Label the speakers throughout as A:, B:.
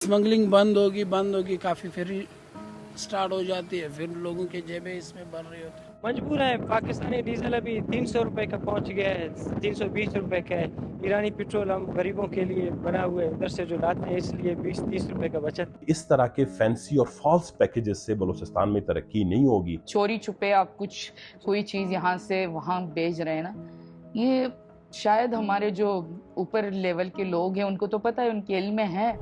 A: Smuggling बंद होगी काफ़ी, फिर स्टार्ट हो जाती है, फिर लोगों के जेबें इसमें भर रही होती है।
B: मजबूर है। पाकिस्तानी डीजल अभी 300 रुपए का पहुंच गया है, 320 रुपए का है। ईरानी पेट्रोल हम गरीबों के लिए बना हुआ है, उधर से जो लाते हैं इसलिए 20-30 रुपए का बचत।
C: इस तरह के फैंसी और फॉल्स पैकेजेस से बलूचिस्तान में तरक्की नहीं होगी।
D: चोरी छुपे आप कुछ कोई चीज़ यहाँ से वहाँ भेज रहे हैं ना, ये शायद हमारे जो ऊपर लेवल के लोग हैं उनको तो पता है, उनके इल्म में है।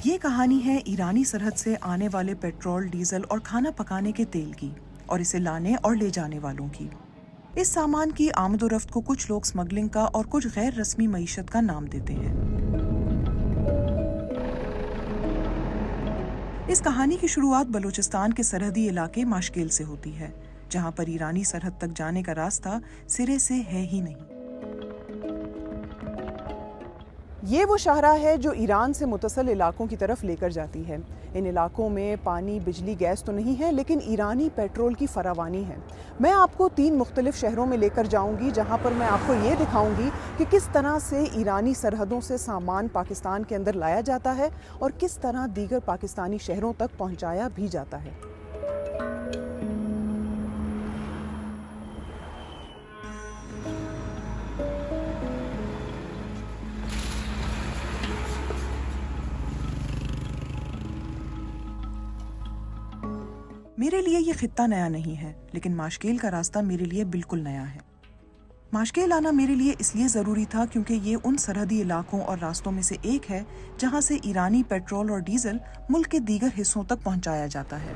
E: ये कहानी है ईरानी सरहद से आने वाले पेट्रोल, डीजल और खाना पकाने के तेल की, और इसे लाने और ले जाने वालों की। इस सामान की आमदोरफ्त को कुछ लोग स्मगलिंग का और कुछ गैर रस्मी मईशत का नाम देते हैं। इस कहानी की शुरुआत बलूचिस्तान के सरहदी इलाके माशकेल से होती है, जहां पर ईरानी सरहद तक जाने का रास्ता सिरे से है ही नहीं। ये वो शाहराह है जो ईरान से मुतसल इलाकों की तरफ लेकर जाती है। इन इलाकों में पानी, बिजली, गैस तो नहीं है, लेकिन ईरानी पेट्रोल की फरावानी है। मैं आपको 3 मुख्तलिफ शहरों में लेकर जाऊंगी, जहां पर मैं आपको ये दिखाऊंगी कि किस तरह से ईरानी सरहदों से सामान पाकिस्तान के अंदर लाया जाता है और किस तरह दीगर पाकिस्तानी शहरों तक पहुंचाया भी जाता है। मेरे लिए ये खित्ता नया नहीं है, लेकिन माशकेल का रास्ता मेरे लिए बिल्कुल नया है। माशकेल आना मेरे लिए इसलिए ज़रूरी था क्योंकि ये उन सरहदी इलाकों और रास्तों में से एक है जहां से ईरानी पेट्रोल और डीजल मुल्क के दीगर हिस्सों तक पहुंचाया जाता है।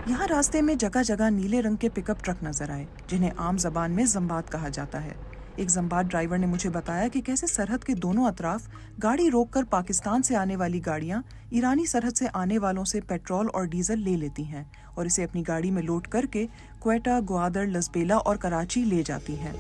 E: यहाँ रास्ते में जगह जगह नीले रंग के पिकअप ट्रक नजर आए, जिन्हें आम जबान में जम्बात कहा जाता है। एक जम्बात ड्राइवर ने मुझे बताया कि कैसे सरहद के दोनों अतराफ गाड़ी रोककर पाकिस्तान से आने वाली गाड़ियां ईरानी सरहद से आने वालों से पेट्रोल और डीजल ले लेती हैं और इसे अपनी गाड़ी में लोड करके क्वेटा, ग्वादर, लसबेला और कराची ले जाती हैं।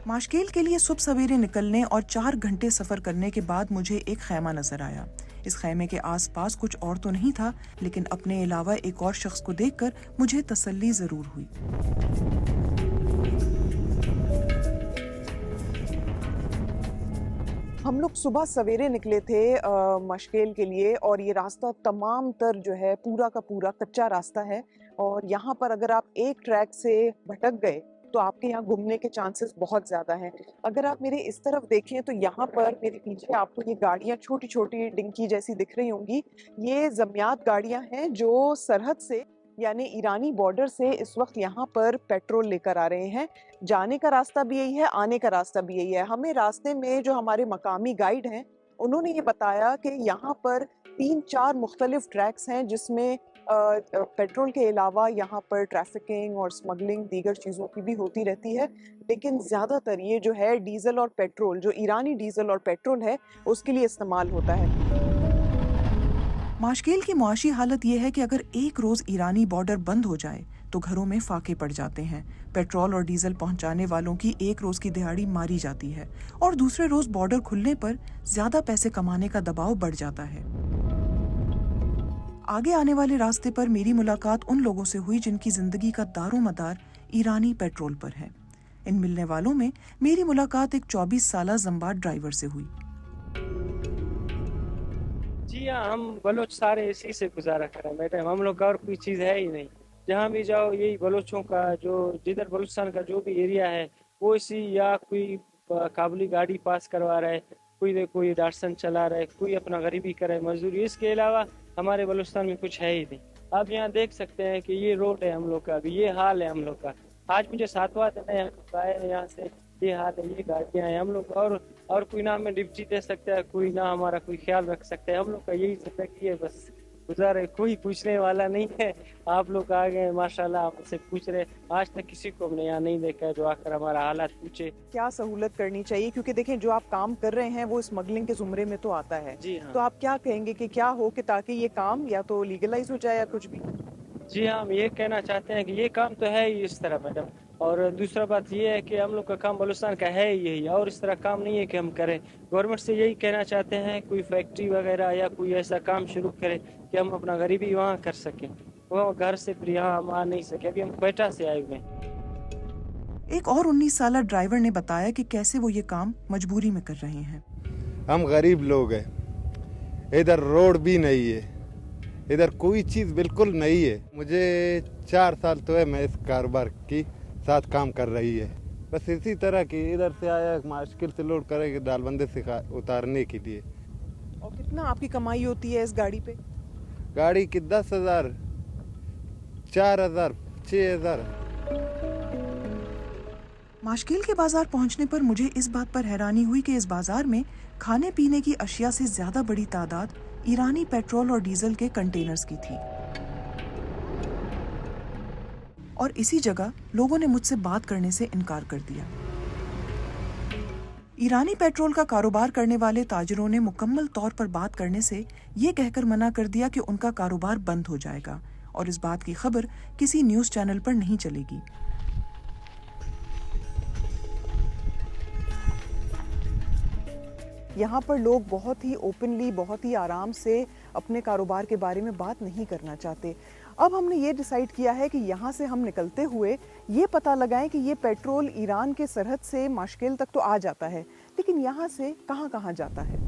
E: माशकेल के लिए सुबह सवेरे निकलने और 4 घंटे सफर करने के बाद मुझे एक खैमा नजर आया। इस खैमे के आसपास कुछ और तो नहीं था, लेकिन अपने अलावा एक और शख्स को देखकर मुझे तसल्ली जरूर हुई। हम लोग सुबह सवेरे निकले थे माशकेल के लिए, और ये रास्ता तमाम तर जो है पूरा का पूरा कच्चा रास्ता है, और यहाँ पर अगर आप एक ट्रैक से भटक गए तो आपके यहाँ घूमने के चांसेस बहुत ज़्यादा हैं। अगर आप मेरे इस तरफ देखें तो यहाँ पर मेरे पीछे आपको ये गाड़ियाँ छोटी छोटी डिंकी जैसी दिख रही होंगी। ये ज़मियात गाड़ियाँ हैं जो सरहद से यानी ईरानी बॉर्डर से इस वक्त यहाँ पर पेट्रोल लेकर आ रहे हैं। जाने का रास्ता भी यही है, आने का रास्ता भी यही है। हमें रास्ते में जो हमारे मकामी गाइड हैं उन्होंने ये बताया कि यहाँ पर 3-4 मुख्तलिफ ट्रैक्स हैं जिसमें पेट्रोल के अलावा यहाँ पर ट्रैफिकिंग और स्मगलिंग दीगर चीज़ों की भी होती रहती है, लेकिन ज़्यादातर ये जो है डीजल और पेट्रोल, जो ईरानी डीजल और पेट्रोल है, उसके लिए इस्तेमाल होता है। माशकेल की मुआशी हालत ये है कि अगर एक रोज़ ईरानी बॉर्डर बंद हो जाए तो घरों में फाके पड़ जाते हैं। पेट्रोल और डीजल पहुंचाने वालों की एक रोज़ की दिहाड़ी मारी जाती है और दूसरे रोज़ बॉर्डर खुलने पर ज़्यादा पैसे कमाने का दबाव बढ़ जाता है। आगे आने वाले रास्ते पर मेरी मुलाकात उन लोगों से हुई जिनकी जिंदगी का दारोमदार ईरानी पेट्रोल पर है। इन मिलने वालों में मेरी मुलाकात एक 24 साला जम्बात ड्राइवर से हुई।
B: जी हाँ, हम बलोच सारे इसी से गुजारा कर रहे हैं मैडम। हम लोग का और कोई चीज़ है ही नहीं। जहाँ भी जाओ यही बलोचों का, जो जिधर बलूचिस्तान का जो भी एरिया है वो इसी, या कोई काबुली गाड़ी पास करवा रहा है, कोई डाटसन चला रहा है, कोई अपना गरीबी कर रहा है, मजदूरी। इसके अलावा हमारे बलूचिस्तान में कुछ है ही नहीं। आप यहाँ देख सकते हैं कि ये रोड है हम लोग का, अभी ये हाल है हम लोग का। आज मुझे 7वां दिन है आए यहाँ से, ये हाल है, ये गाड़ियाँ हैं हम लोग। और कोई ना हमें डिप्टी दे सकता है, कोई ना हमारा कोई ख्याल रख सकता है। हम लोग का यही जिंदगी है बस। गुजारा है, कोई पूछने वाला नहीं है। आप लोग आ गए माशाल्लाह, आपसे पूछ रहे। आज तक किसी को हमने यहाँ नहीं देखा है जो आकर हमारा हालात पूछे।
E: क्या सहूलत करनी चाहिए, क्योंकि देखें जो आप काम कर रहे हैं वो स्मगलिंग के जुमरे में तो आता है।
B: जी हाँ।
E: तो आप क्या कहेंगे कि क्या हो कि ताकि ये काम या तो लीगलाइज हो जाए या कुछ भी?
B: जी हाँ, हम ये कहना चाहते हैं कि ये काम तो है ही इस तरह मैडम, और दूसरा बात ये है कि हम लोग का काम बलूचिस्तान का है ही यही, और इस तरह काम नहीं है कि हम करें। गवर्नमेंट से यही कहना चाहते हैं कोई फैक्ट्री वगैरह या कोई ऐसा काम शुरू करे कि हम अपना गरीबी वहाँ कर सकें। वो घर से फिर यहाँ हम आ नहीं सके, अभी हम क्वेटा से आए हुए हैं।
E: एक और 19 साला ड्राइवर ने बताया कि कैसे वो ये काम मजबूरी में कर रहे हैं।
F: हम गरीब लोग हैं, इधर रोड भी नहीं है, इधर कोई चीज़ बिल्कुल नहीं है। मुझे 4 साल तो है मैं इस कारोबार की साथ काम कर रही है। बस इसी तरह की इधर से आया, मुश्किल से लोड करेंगे डालबंदे से उतारने के लिए।
E: और कितना आपकी कमाई होती है इस गाड़ी पे?
F: गाड़ी की 10,000, 4,000, 6,000।
E: माशकिल के बाजार पहुंचने पर मुझे इस बात पर हैरानी हुई कि इस बाजार में खाने पीने की अशिया से ज्यादा बड़ी तादाद ईरानी पेट्रोल और डीजल के कंटेनर्स की थी। और इसी जगह लोगों ने मुझसे बात करने से इनकार कर दिया। ईरानी पेट्रोल का कारोबार करने वाले ताजिरों ने मुकम्मल तौर पर बात करने से ये कहकर मना कर दिया कि उनका कारोबार बंद हो जाएगा और इस बात की खबर किसी न्यूज़ चैनल पर नहीं चलेगी। यहाँ पर लोग बहुत ही ओपनली, बहुत ही आराम से अपने कारोबार के बारे में बात नहीं करना चाहते। अब हमने ये डिसाइड किया है कि यहाँ से हम निकलते हुए ये पता लगाएं कि ये पेट्रोल ईरान के सरहद से माशकिल तक तो आ जाता है, लेकिन यहाँ से कहाँ कहाँ जाता है।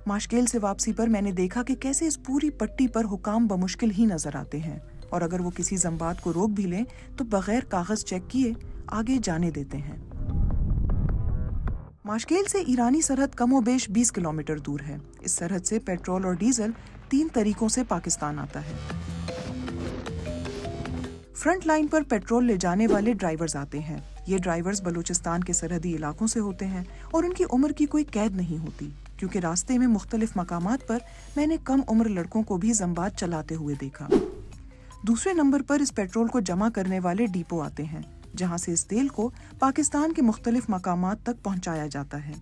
E: माशकिल से वापसी पर मैंने देखा कि कैसे इस पूरी पट्टी पर हुकाम बमुश्किल ही नजर आते हैं और अगर वो किसी जंबात को रोक भी लें तो बगैर कागज चेक किए आगे जाने देते हैं। माशकिल से ईरानी सरहद कमोबेश 20 किलोमीटर दूर है। इस सरहद से पेट्रोल और डीजल 3 तरीकों से पाकिस्तान आता है। फ्रंट लाइन पर पेट्रोल ले जाने वाले ड्राइवर्स आते हैं। ये ड्राइवर्स बलूचिस्तान के सरहदी इलाकों से होते हैं और उनकी उम्र की कोई कैद नहीं होती, क्योंकि रास्ते में मुख्तलिफ मकामात पर मैंने कम उम्र लड़कों को भी जंबात चलाते हुए देखा। दूसरे नंबर पर इस पेट्रोल को जमा करने वाले डिपो आते हैं, जहां से इस तेल को पाकिस्तान के मुख्तलिफ मकामात तक पहुंचाया जाता है।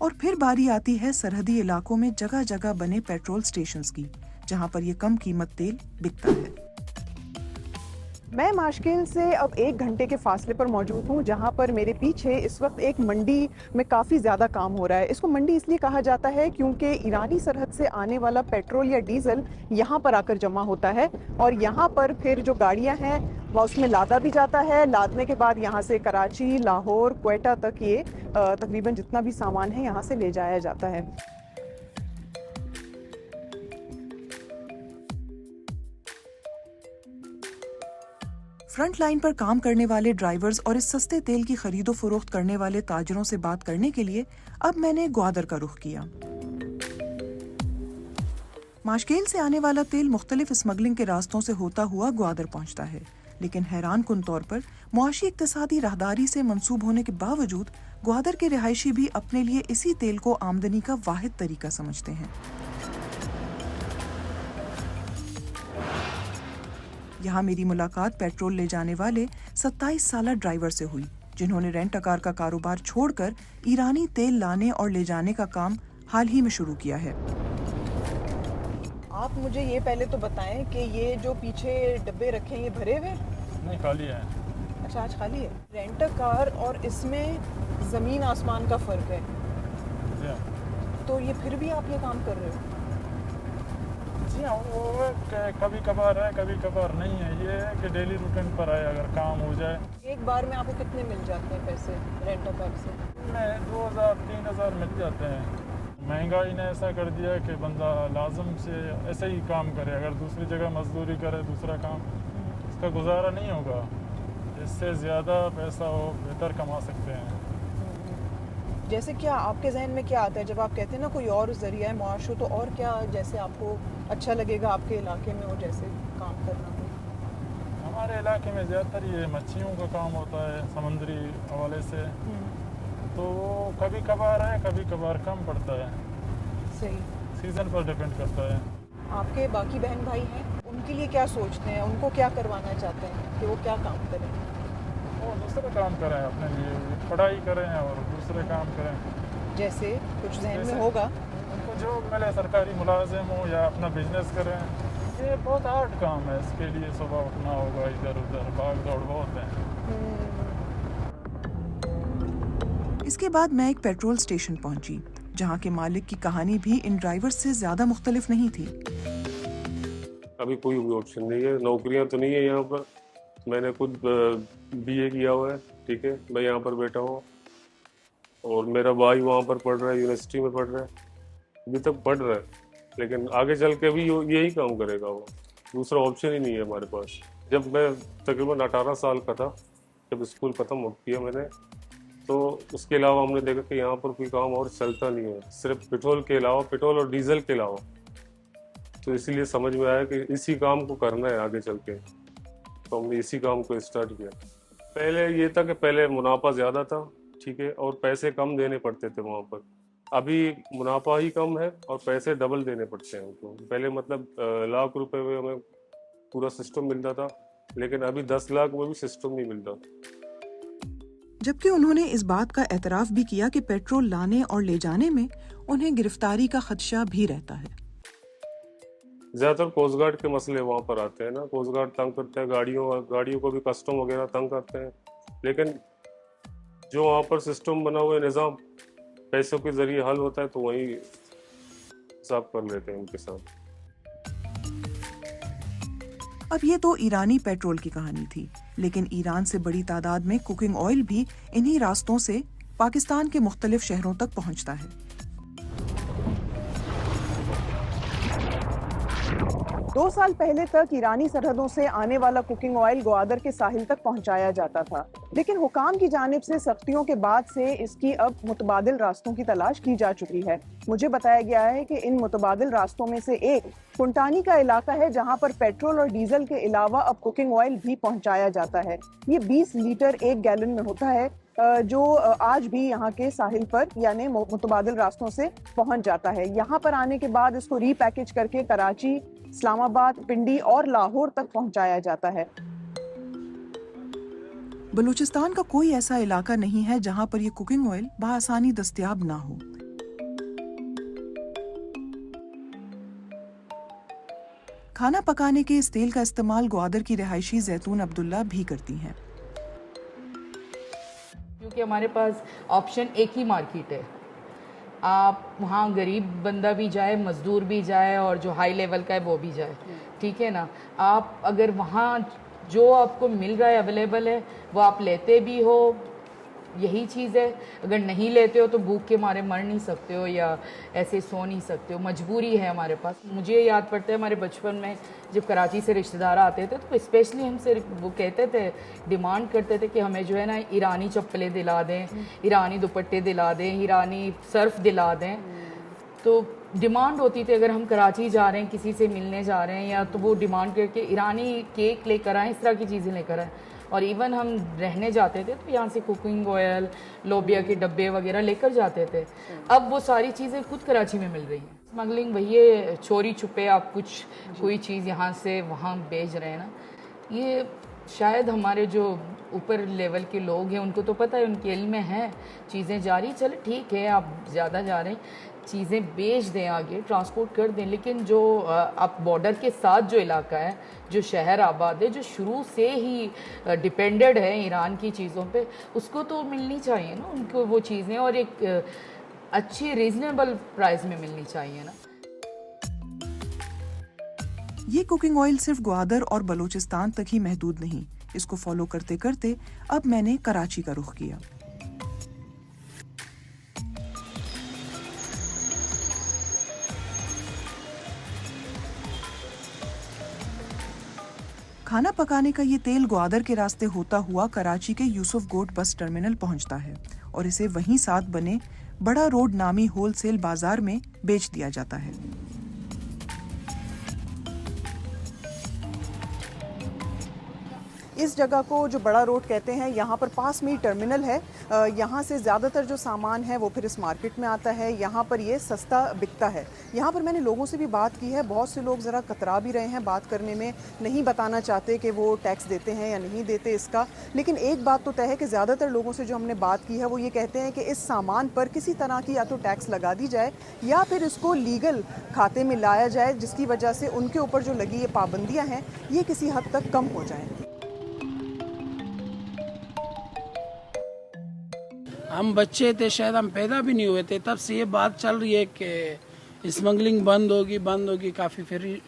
E: और फिर बारी आती है सरहदी इलाकों में जगह जगह बने पेट्रोल स्टेशंस की, जहां पर ये कम कीमत तेल बिकता है। मैं माशकिल से अब 1 घंटे के फासले पर मौजूद हूँ, जहाँ पर मेरे पीछे इस वक्त एक मंडी में काफ़ी ज़्यादा काम हो रहा है। इसको मंडी इसलिए कहा जाता है क्योंकि ईरानी सरहद से आने वाला पेट्रोल या डीजल यहाँ पर आकर जमा होता है और यहाँ पर फिर जो गाड़ियाँ हैं वह उसमें लादा भी जाता है। लादने के बाद यहाँ से कराची, लाहौर, क्वेटा तक ये तकरीबन जितना भी सामान है यहाँ से ले जाया जाता है। फ्रंट लाइन पर काम करने वाले ड्राइवर्स और इस सस्ते तेल की खरीदो फरोख्त करने वाले ताजरों से बात करने के लिए अब मैंने ग्वादर का रुख किया। माशकिल से आने वाला तेल मुख्तलिफ स्मगलिंग के रास्तों से होता हुआ ग्वादर पहुंचता है, लेकिन हैरान कुन तौर पर मुआशी इक्तिसादी राहदारी से मंसूब होने के बावजूद ग्वादर के रिहायशी भी अपने लिए इसी तेल को आमदनी का वाहिद तरीका समझते हैं। यहाँ मेरी मुलाकात पेट्रोल ले जाने वाले 27 साला ड्राइवर से हुई, जिन्होंने रेंट अ कार का कारोबार छोड़कर ईरानी तेल लाने और ले जाने का काम हाल ही में शुरू किया है। आप मुझे ये पहले तो बताएं कि ये जो पीछे डब्बे रखे हैं ये भरे हुए?
G: नहीं, खाली है।
E: अच्छा, आज खाली है। रेंट अ कार और इसमें जमीन आसमान का फर्क है, तो ये फिर भी आप ये काम कर रहे हो?
G: जी हाँ, वो कभी कभार है, कभी कभार नहीं है। ये है कि डेली रूटीन पर है, अगर काम हो जाए।
E: एक बार में आपको कितने मिल जाते हैं पैसे रेंट अ कार से?
G: में 2,000-3,000 मिल जाते हैं। महंगाई ने ऐसा कर दिया कि बंदा लाजम से ऐसे ही काम करे, अगर दूसरी जगह मजदूरी करे, दूसरा काम, इसका गुजारा नहीं होगा। इससे ज़्यादा पैसा वो बेहतर कमा सकते हैं।
E: जैसे क्या आपके जहन में क्या आता है जब आप कहते हैं ना कोई और ज़रिया है मुआशो, तो और क्या जैसे आपको अच्छा लगेगा आपके इलाके में और जैसे काम करना हो?
G: हमारे इलाके में ज़्यादातर ये मच्छियों का काम होता है, समुद्री हवाले से। तो वो कभी कभार है, कभी कभार कम पड़ता है,
E: सही।
G: सीज़न पर डिपेंड करता है।
E: आपके बाकी बहन भाई हैं, उनके लिए क्या सोचते हैं, उनको क्या करवाना चाहते हैं कि वो क्या काम करें?
G: वो दूसरे काम करें, अपने लिए पढ़ाई करें और दूसरे काम करें।
E: जैसे कुछ जहन में
G: जैसे
E: होगा?
G: उनको जो मिले, सरकारी मुलाजिम हो या अपना बिजनेस करें। ये बहुत हार्ड काम है, इसके लिए सुबह उठना होगा, इधर उधर भाग दौड़ बहुत है।
E: इसके बाद मैं एक पेट्रोल स्टेशन पहुंची, जहां के मालिक की कहानी भी इन ड्राइवर्स से ज्यादा मुख्तलिफ नहीं थी।
H: अभी कोई भी ऑप्शन नहीं है, नौकरियां तो नहीं है यहाँ पर। मैंने खुद बीए किया हुआ है, ठीक है, मैं यहाँ पर बैठा हूँ और मेरा भाई वहाँ पर पढ़ रहा है, यूनिवर्सिटी में पढ़ रहा है, अभी तक पढ़ रहा है, लेकिन आगे चल के भी यही काम करेगा वो, दूसरा ऑप्शन ही नहीं है हमारे पास। जब मैं तकरीबन 18 साल का था, जब स्कूल ख़त्म किया मैंने, तो उसके अलावा हमने देखा कि यहाँ पर कोई काम और चलता नहीं है, सिर्फ पेट्रोल के अलावा, पेट्रोल और डीजल के अलावा। तो इसीलिए समझ में आया कि इसी काम को करना है आगे चल के, तो हमने इसी काम को स्टार्ट किया। पहले ये था कि पहले मुनाफा ज़्यादा था, ठीक है, और पैसे कम देने पड़ते थे वहाँ पर। अभी मुनाफा ही कम है और पैसे डबल देने पड़ते हैं उनको। पहले मतलब लाख रुपए में हमें पूरा सिस्टम मिलता था, लेकिन अभी 10 लाख में भी सिस्टम नहीं मिलता।
E: जबकि उन्होंने इस बात का एतराफ भी किया कि पेट्रोल लाने और ले जाने में उन्हें गिरफ्तारी का खदशा भी रहता है।
H: ज़्यादातर कोस्ट गार्ड के मसले वहाँ पर आते हैं ना, कोस्ट गार्ड तंग करते हैं, गाड़ियों को भी कस्टम वगैरह तंग करते हैं, लेकिन जो वहाँ पर सिस्टम बना हुआ है, निज़ाम पैसों के जरिए हल होता है, तो वही हिसाब कर लेते हैं उनके साथ।
E: अब ये तो ईरानी पेट्रोल की कहानी थी, लेकिन ईरान से बड़ी तादाद में कुकिंग ऑयल भी इन्हीं रास्तों से पाकिस्तान के मुख्तलिफ शहरों तक पहुंचता है। 2 साल पहले तक ईरानी सरहदों से आने वाला कुकिंग ऑयल ग्वादर के साहिल तक पहुंचाया जाता था, लेकिन हुकाम की जानिब से सख्तियों के बाद से इसकी अब मुतबादिल रास्तों की तलाश की जा चुकी है। मुझे बताया गया है कि इन मुतबादिल रास्तों में से एक कुंटानी का इलाका है, जहां पर पेट्रोल और डीजल के अलावा अब कुकिंग ऑयल भी पहुंचाया जाता है। ये 20 लीटर 1 गैलन में होता है, जो आज भी यहाँ के साहिल पर यानी मुतबादिल रास्तों से पहुंच जाता है। यहाँ पर आने के बाद इसको रीपैकेज करके कराची, इस्लामाबाद, पिंडी और लाहौर तक पहुंचाया जाता है। बलूचिस्तान का कोई ऐसा इलाका नहीं है जहां पर ये कुकिंग ऑयल बआसानी दस्तयाब ना हो। खाना पकाने के इस तेल का इस्तेमाल ग्वादर की रिहायशी जैतून अब्दुल्ला भी करती हैं।
D: क्योंकि हमारे पास ऑप्शन एक ही मार्केट है, आप वहाँ गरीब बंदा भी जाए, मजदूर भी जाए और जो हाई लेवल का है वो भी जाए, ठीक है ना। आप अगर वहाँ जो आपको मिल रहा है अवेलेबल है वो आप लेते भी हो, यही चीज़ है। अगर नहीं लेते हो तो भूख के मारे मर नहीं सकते हो या ऐसे सो नहीं सकते हो, मजबूरी है हमारे पास। मुझे याद पड़ता है हमारे बचपन में जब कराची से रिश्तेदार आते थे तो स्पेशली हमसे वो कहते थे, डिमांड करते थे कि हमें जो है ना ईरानी चप्पलें दिला दें, ईरानी दुपट्टे दिला दें, ईरानी सर्फ दिला दें। तो डिमांड होती थी, अगर हम कराची जा रहे हैं, किसी से मिलने जा रहे हैं, या तो वो डिमांड करके ईरानी केक लेकर आएँ, इस तरह की चीज़ें लेकर आएँ। और इवन हम रहने जाते थे तो यहाँ से कुकिंग ऑयल, लोबिया के डब्बे वगैरह लेकर जाते थे। अब वो सारी चीज़ें खुद कराची में मिल रही हैं। स्मगलिंग वही है, चोरी छुपे आप कोई चीज़ यहाँ से वहाँ भेज रहे हैं ना, ये शायद हमारे जो ऊपर लेवल के लोग हैं उनको तो पता है, उनके इल्म में है चीज़ें जारी, चले ठीक है आप ज़्यादा जा रहे हैं, चीज़ें बेच दें, आगे ट्रांसपोर्ट कर दें, लेकिन जो आप बॉर्डर के साथ जो इलाका है, जो शहर आबाद है, जो शुरू से ही डिपेंडेड है ईरान की चीज़ों पे, उसको तो मिलनी चाहिए ना उनको वो चीज़ें, और एक अच्छी रीजनेबल प्राइस में मिलनी चाहिए ना।
E: ये कुकिंग ऑयल सिर्फ ग्वादर और बलूचिस्तान तक ही महदूद नहीं, इसको फॉलो करते करते अब मैंने कराची का रुख किया। खाना पकाने का ये तेल ग्वादर के रास्ते होता हुआ कराची के यूसुफ गोट बस टर्मिनल पहुंचता है और इसे वहीं साथ बने बड़ा रोड नामी होलसेल बाजार में बेच दिया जाता है। इस जगह को जो बड़ा रोड कहते हैं, यहाँ पर पास में ही टर्मिनल है। यहाँ से ज़्यादातर जो सामान है वो फिर इस मार्केट में आता है। यहाँ पर ये सस्ता बिकता है। यहाँ पर मैंने लोगों से भी बात की है, बहुत से लोग ज़रा कतरा भी रहे हैं बात करने में, नहीं बताना चाहते कि वो टैक्स देते हैं या नहीं देते इसका। लेकिन एक बात तो तय है कि ज़्यादातर लोगों से जो हमने बात की है वो ये कहते हैं कि इस सामान पर किसी तरह की या तो टैक्स लगा दी जाए या फिर इसको लीगल खाते में लाया जाए, जिसकी वजह से उनके ऊपर जो लगी ये पाबंदियां हैं ये किसी हद तक कम हो जाएं।
A: हम बच्चे थे, शायद हम पैदा भी नहीं हुए थे, तब से ये बात चल रही है कि स्मगलिंग बंद होगी, काफ़ी फिर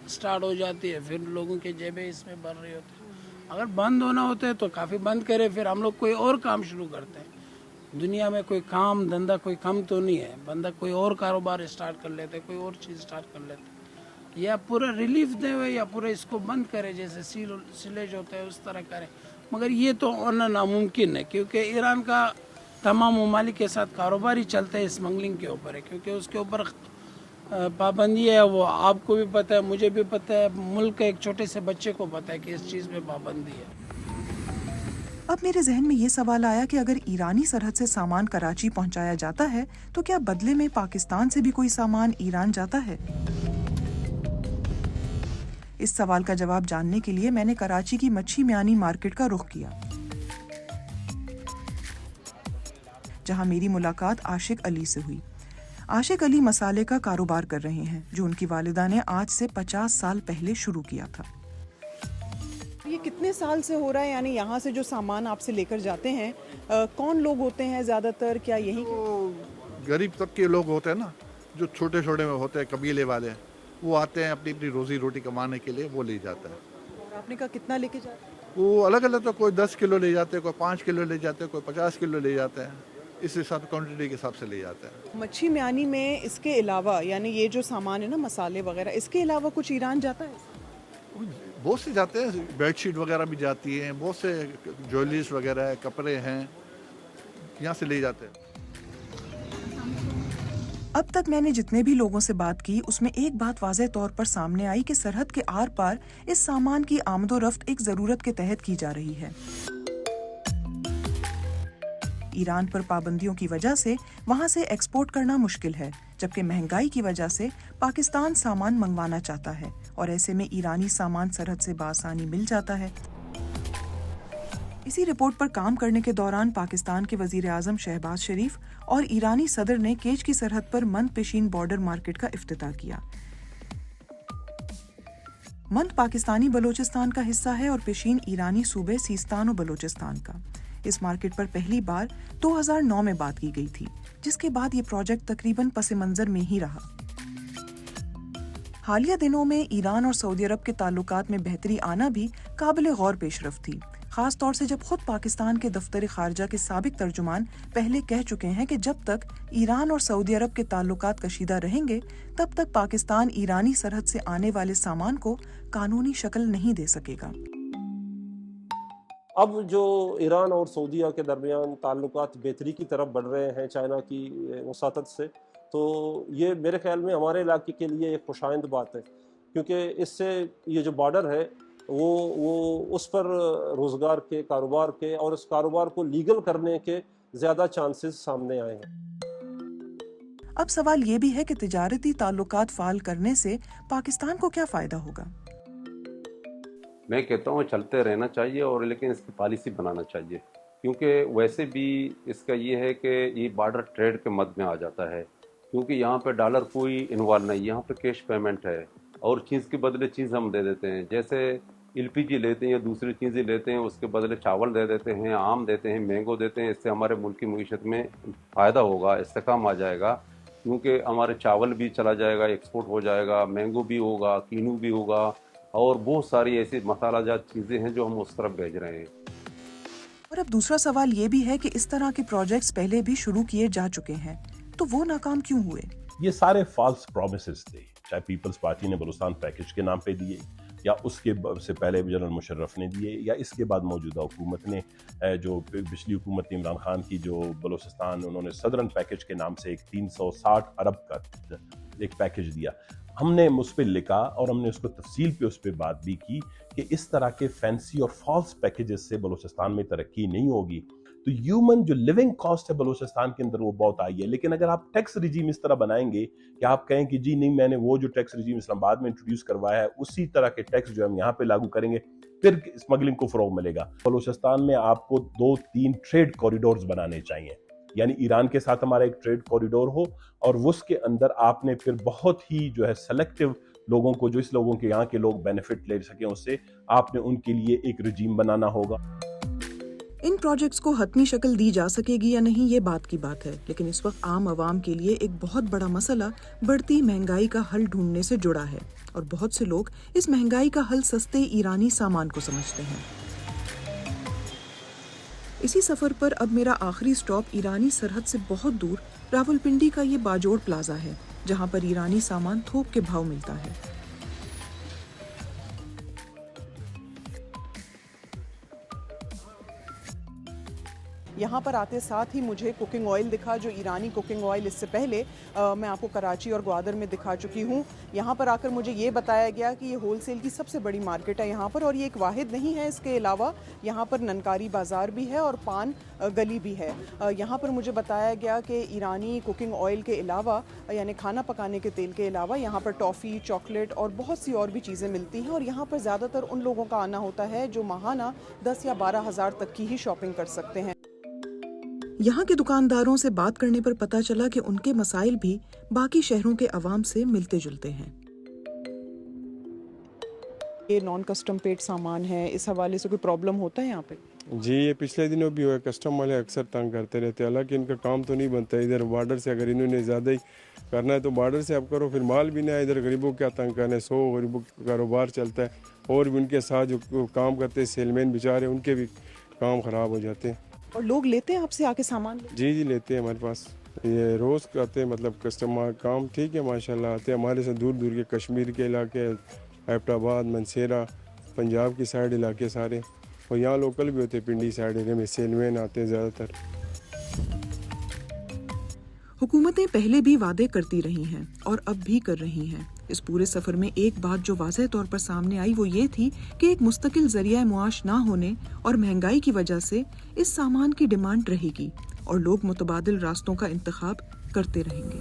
A: स्टार्ट हो जाती है, फिर लोगों के जेबें इसमें भर रही होती है। अगर बंद होना होता है तो काफ़ी बंद करे, फिर हम लोग कोई और काम शुरू करते हैं। दुनिया में कोई काम धंधा कोई कम तो नहीं है, बंदा कोई और कारोबार स्टार्ट कर लेते, कोई और चीज़ स्टार्ट कर लेते, या पूरा रिलीफ दे हुए या पूरा इसको बंद करे, जैसे सीलेज होता है उस तरह करे। मगर ये तो होना नामुमकिन है, क्योंकि ईरान का तमाम ममालिक के साथ कारोबार ही चलता है स्मगलिंग के ऊपर है, क्योंकि उसके ऊपर पाबंदी है। वो आपको भी पता है, मुझे भी पता है, मुल्क के एक छोटे से बच्चे को पता है कि इस चीज़ में पाबंदी है।
I: अब मेरे जहन में ये सवाल आया कि अगर ईरानी सरहद से सामान कराची पहुंचाया जाता है तो क्या बदले में पाकिस्तान से भी कोई सामान ईरान जाता है? इस सवाल का जवाब जानने के लिए मैंने कराची की मच्छी म्यानी मार्केट का रुख किया, जहां मेरी मुलाकात आशिक अली से हुई। आशिक अली मसाले का कारोबार कर रहे हैं, जो उनकी वालिदा ने आज से 50 साल पहले शुरू किया था।
E: ये कितने साल से हो रहा है? यानी यहाँ से जो सामान आपसे लेकर जाते हैं, कौन लोग होते हैं ज़्यादातर? क्या यही
J: गरीब तक के लोग होते हैं ना, जो छोटे छोटे में होते हैं, कबीले वाले, वो आते हैं अपनी अपनी रोजी रोटी कमाने के लिए, वो ले जाता है।
E: और आपने कहा कितना लेके जाते हैं?
J: वो अलग अलग, तो कोई 10 किलो ले जाते हैं, कोई 5 किलो ले जाते हैं, कोई 50 किलो ले जाते हैं, इस हिसाब क्वान्टिटी के हिसाब से ले जाते हैं।
E: मच्छी म्यानी में इसके अलावा, यानी ये जो सामान है ना, मसाले वगैरह, इसके अलावा कुछ ईरान जाता है?
J: बहुत से जाते हैं, बेडशीट वगैरह भी जाती हैं, बहुत से ज्वेलरीज वगैरह है, कपड़े हैं, यहाँ से ले जाते हैं।
I: अब तक मैंने जितने भी लोगों से बात की, उसमें एक बात वाज़ेह तौर पर सामने आई कि सरहद के आर पार इस सामान की आमदोरफ्त एक जरूरत के तहत की जा रही है। ईरान पर पाबंदियों की वजह से वहां से एक्सपोर्ट करना मुश्किल है, जबकि महंगाई की वजह से पाकिस्तान सामान मंगवाना चाहता है और ऐसे में ईरानी सामान सरहद से बासानी मिल जाता है। इसी रिपोर्ट पर काम करने के दौरान पाकिस्तान के वजीर आजम शहबाज शरीफ और ईरानी सदर ने केच की सरहद पर मंद पेशीन बॉर्डर मार्केट का इफ्तिताह किया। मंद पाकिस्तानी बलोचिस्तान का हिस्सा है और पेशीन ईरानी सूबे सीस्तान और बलोचिस्तान का। इस मार्केट पर पहली बार 2009 में बात की गई थी, जिसके बाद ये प्रोजेक्ट तकरीबन पस मंजर में ही रहा। हालिया दिनों में ईरान और सऊदी अरब के ताल्लुकात में बेहतरी आना भी काबिल गौर पेशरफ्त थी, खास तौर से जब खुद पाकिस्तान के दफ्तर खारजा के साबिक तर्जुमान पहले कह चुके हैं कि जब तक ईरान और सऊदी अरब के ताल्लुकात कशीदा रहेंगे, तब तक पाकिस्तान ईरानी सरहद से आने वाले सामान को कानूनी शक्ल नहीं दे सकेगा।
K: अब जो ईरान और सऊदीया के दरमियान ताल्लुकात बेहतरी की तरफ बढ़ रहे हैं चाइना की वसातत से, तो ये मेरे ख्याल में हमारे इलाके के लिए एक खुशाइंद बात है, क्योंकि इससे ये जो बॉर्डर है वो उस पर रोज़गार के, कारोबार के और उस कारोबार को लीगल करने के ज़्यादा चांसेस सामने आए हैं।
I: अब सवाल ये भी है कि तिजारती ताल्लुकात फाल करने से पाकिस्तान को क्या फ़ायदा होगा?
L: मैं कहता हूँ चलते रहना चाहिए, और लेकिन इसकी पॉलिसी बनाना चाहिए, क्योंकि वैसे भी इसका ये है कि ये बॉर्डर ट्रेड के मद में आ जाता है, क्योंकि यहाँ पे डॉलर कोई इन्वॉल्व नहीं, यहाँ पे कैश पेमेंट है और चीज़ के बदले चीज़ हम दे देते हैं। जैसे LPG लेते हैं या दूसरी चीज़ें लेते हैं, उसके बदले चावल दे देते हैं, आम देते हैं, मैंगो देते हैं। इससे हमारे मुल्क की मईशत में फ़ायदा होगा, इस्तेकाम आ जाएगा, क्योंकि हमारे चावल भी चला जाएगा, एक्सपोर्ट हो जाएगा, मैंगो भी होगा, कीनू भी होगा, और बहुत सारी ऐसी मसालाजात चीज़ें हैं जो हम उस तरफ भेज रहे हैं।
I: और अब दूसरा सवाल ये भी है कि इस तरह के प्रोजेक्ट्स पहले भी शुरू किए जा चुके हैं, तो वो नाकाम क्यों हुए?
C: ये सारे फॉल्स प्रॉमिसेस थे, चाहे पीपल्स पार्टी ने बलूचिस्तान पैकेज के नाम पे दिए, या उसके से पहले जनरल मुशर्रफ ने दिए, या इसके बाद मौजूदा हुकूमत ने, जो पिछली हुकूमत इमरान खान की, जो बलूचिस्तान उन्होंने सदरन पैकेज के नाम से एक 360 अरब का एक पैकेज दिया। हमने उस पर लिखा और हमने उसको तफसील पे उस पर बात भी की कि इस तरह के फैंसी और फॉल्स पैकेजेस से बलूचिस्तान में तरक्की नहीं होगी। तो ह्यूमन जो लिविंग कॉस्ट है बलूचिस्तान के अंदर वो बहुत आई है। लेकिन अगर आप टैक्स रिजीम इस तरह बनाएंगे कि आप कहें कि जी नहीं, मैंने वो जो टैक्स रिजीम इस्लामाबाद में इंट्रोड्यूस करवाया है उसी तरह के टैक्स जो हम यहाँ पे लागू करेंगे, फिर स्मगलिंग को फरोग मिलेगा। बलूचिस्तान में आपको 2-3 ट्रेड कॉरिडोर्स बनाने चाहिए, यानी ईरान के साथ हमारा एक ट्रेड कॉरिडोर हो और उसके अंदर आपने फिर बहुत ही जो है सेलेक्टिव लोगों को, जो इस लोगों के यहाँ के लोग बेनिफिट ले सकें उससे, आपने उनके लिए एक रजीम बनाना होगा।
I: इन प्रोजेक्ट्स को हतमी शक्ल दी जा सकेगी या नहीं, ये बात की बात है, लेकिन इस वक्त आम आवाम के लिए एक बहुत बड़ा मसला बढ़ती महंगाई का हल ढूंढने से जुड़ा है और बहुत से लोग इस महंगाई का हल सस्ते ईरानी सामान को समझते हैं। इसी सफर पर अब मेरा आखिरी स्टॉप ईरानी सरहद से बहुत दूर रावलपिंडी का ये बाजोड़ प्लाजा है, जहाँ पर ईरानी सामान थोक के भाव मिलता है।
E: यहाँ पर आते साथ ही मुझे कुकिंग ऑयल दिखा, जो ईरानी कुकिंग ऑयल इससे पहले मैं आपको कराची और ग्वादर में दिखा चुकी हूँ। यहाँ पर आकर मुझे ये बताया गया कि ये होलसेल की सबसे बड़ी मार्केट है यहाँ पर, और ये एक वाहिद नहीं है, इसके अलावा यहाँ पर ननकारी बाज़ार भी है और पान गली भी है। यहाँ पर मुझे बताया गया कि ईरानी कुकिंग ऑयल के अलावा, यानी खाना पकाने के तेल के अलावा, यहाँ पर टॉफ़ी, चॉकलेट और बहुत सी और भी चीज़ें मिलती हैं। और यहाँ पर ज़्यादातर उन लोगों का आना होता है जो माहाना 10 या 12 हज़ार तक की ही शॉपिंग कर सकते हैं।
I: यहाँ के दुकानदारों से बात करने पर पता चला कि उनके मसाइल भी बाकी शहरों के अवाम से मिलते जुलते हैं।
E: ये नॉन कस्टम पेड सामान है, इस हवाले से कोई प्रॉब्लम होता है यहाँ पे?
M: जी, ये पिछले दिनों भी हुआ, कस्टम वाले अक्सर तंग करते रहते हैं। हालांकि इनका काम तो नहीं बनता इधर बॉर्डर से, अगर इन्होंने ज़्यादा ही करना है तो बॉर्डर से आप करो, फिर माल भी नहीं आए। इधर गरीबों क्या तंग करना है, 100 गरीबों का कारोबार चलता है, और भी उनके साथ जो काम करते हैं सेलमैन बेचारे, उनके भी काम ख़राब हो जाते हैं।
E: और लोग लेते हैं आपसे आके सामान?
M: जी लेते हैं हमारे पास, ये रोज़ आते हैं, मतलब कस्टमर काम ठीक है माशाल्लाह आते हैं हमारे से दूर दूर के, कश्मीर के इलाके, एबटाबाद, मनसेरा, पंजाब की साइड इलाके सारे, और यहाँ लोकल भी होते हैं, पिंडी साइड एरिया में सेलमैन आते हैं ज़्यादातर।
I: हुकूमतें पहले भी वादे करती रही हैं और अब भी कर रही हैं। इस पूरे सफर में एक बात जो वाज़ेह तौर पर सामने आई वो ये थी कि एक मुस्तकिल जरिया मुआश ना होने और महंगाई की वजह से इस सामान की डिमांड रहेगी और लोग मुतबादिल रास्तों का इंतखाब करते रहेंगे।